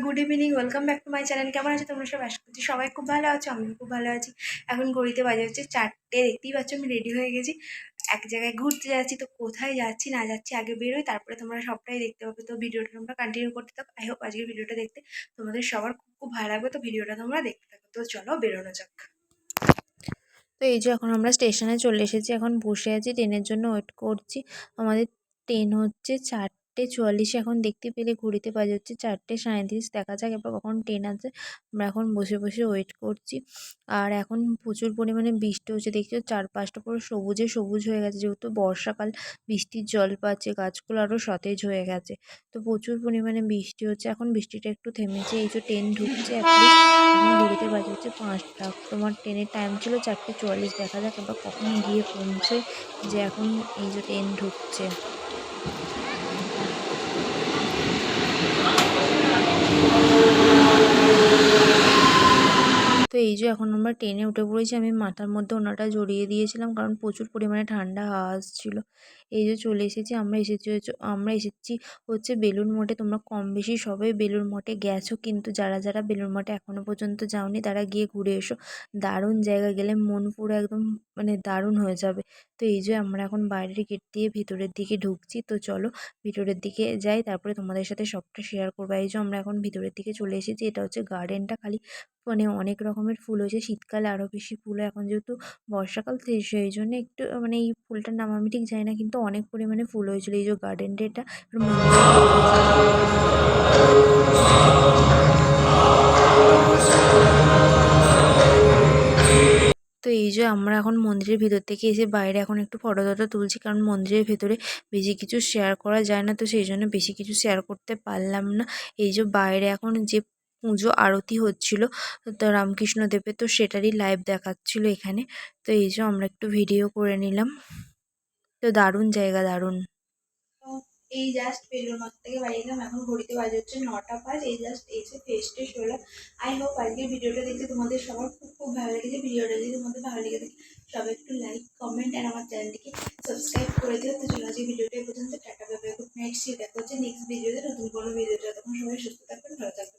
Good evening, welcome back to my channel. কেমন আছো তোমরা সব? আশা করছি সবাই খুব ভালো আছো, আমিও খুব ভালো আছি। এখন ঘড়িতে বাজে হচ্ছে 4টে। দেখতেই পাচ্ছ আমি রেডি হয়ে গেছি, এক জায়গায় ঘুরতে যাচ্ছি। তো কোথায় যাচ্ছি না যাচ্ছি আগে বেরোই, তারপরে তোমরা সবটাই দেখতে পাবে। তো ভিডিওটা তোমরা কন্টিনিউ করতে থাকো। আই হোপ আজকের ভিডিওটা দেখতে তোমাদের সবার খুব খুব ভালো লাগবে। তো ভিডিওটা তোমরা দেখতে থাকো। তো চলো বেরোনো যাক। তো এই যে এখন আমরা স্টেশনে চলে এসেছি, এখন বসে আছি, ট্রেনের জন্য ওয়েট করছি। আমাদের ট্রেন হচ্ছে 4টে 44। এখন দেখতে পেলে ঘড়িতে বাজে হচ্ছে 4টে 37। দেখা যাক এবার কখন ট্রেন আছে। আমরা এখন বসে বসে ওয়েট করছি। আর এখন প্রচুর পরিমাণে বৃষ্টি হচ্ছে, দেখছো চারপাশটা পুরো সবুজে সবুজ হয়ে গেছে। যেহেতু বর্ষাকাল, বৃষ্টির জল পাচ্ছে, গাছগুলো আরও সতেজ হয়ে গেছে। তো প্রচুর পরিমাণে বৃষ্টি হচ্ছে। এখন বৃষ্টিটা একটু থেমেছে। এই যে ট্রেন ঢুকছে এখন ঘড়িতে বাজে হচ্ছে 5টা। তোমার ট্রেনের টাইম ছিল 4টে 44। দেখা যাক এবার কখন গিয়ে পৌঁছয়। যে এখন এই যে ট্রেন ঢুকছে। তো এই যে এখন আমরা ট্রেনে উঠে পড়েছি। আমি মাথার মধ্যে ওনাটা জড়িয়ে দিয়েছিলাম, কারণ প্রচুর পরিমাণে ঠান্ডা হাওয়া আসছিল। এই যে চলে এসেছি, আমরা এসেছি হচ্ছে বেলুড় মঠে। তোমরা কম বেশি সবাই বেলুড় মঠে গেছো, কিন্তু যারা যারা বেলুড় মঠে এখনো পর্যন্ত যাওনি তারা গিয়ে ঘুরে এসো। দারুণ জায়গা, গেলে মন পুরো একদম মানে দারুণ হয়ে যাবে। তো এই যে আমরা এখন বাইরের গেট দিয়ে ভিতরের দিকে ঢুকছি। তো চলো ভিতরের দিকে যাই, তারপরে তোমাদের সাথে সবটা শেয়ার করবো। এই যে আমরা এখন ভিতরের দিকে চলে এসেছি। এটা হচ্ছে গার্ডেনটা, খালি মানে অনেক রকমের ফুল হয়েছে। শীতকালে আরও বেশি ফুল হয়, এখন যেহেতু বর্ষাকাল সেই জন্য একটু মানে এই ফুলটার নাম আমি ঠিক জানি না, কিন্তু অনেক পরিমাণে ফুল হয়েছিল। এই যে গার্ডেনটা, এটা তো এই যে আমরা এখন মন্দিরের ভিতর থেকে এসে বাইরে এখন একটু ফটো টটো তুলছি, কারণ মন্দিরের ভেতরে বেশি কিছু শেয়ার করা যায় না। তো সেই জন্য বেশি কিছু শেয়ার করতে পারলাম না। এই যে বাইরে এখন যে পুজো আরতি হচ্ছিল তো রামকৃষ্ণদেবের, তো সেটারই লাইভ দেখাচ্ছিল এখানে। তো এই যে আমরা একটু ভিডিও করে নিলাম। তো দারুণ জায়গা, দারুণ। তো এই জাস্ট বেলুড় মঠ থেকে বাড়ি এলাম, এখন ঘড়িতে বাজে হচ্ছে 9টা 5। এই জাস্ট এসে ফ্রেশ ট্রেশ হলাম। আই হোপ আজকের ভিডিওটা দেখতে তোমাদের সবার খুব খুব ভালো লেগেছে। ভিডিওটা যদি তোমাদের ভালো লেগে থাকে সবাই একটু লাইক কমেন্ট আর আমার চ্যানেলটিকে সাবস্ক্রাইব করে দিও। তো চলো আজকে ভিডিওটা এই পর্যন্ত। Tata bye bye, good night, see দেখা হচ্ছে নেক্সট ভিডিওতে, নতুন কোনো ভিডিওটা। তখন সবাই সুস্থ থাকবেন, ভালো থাকবেন।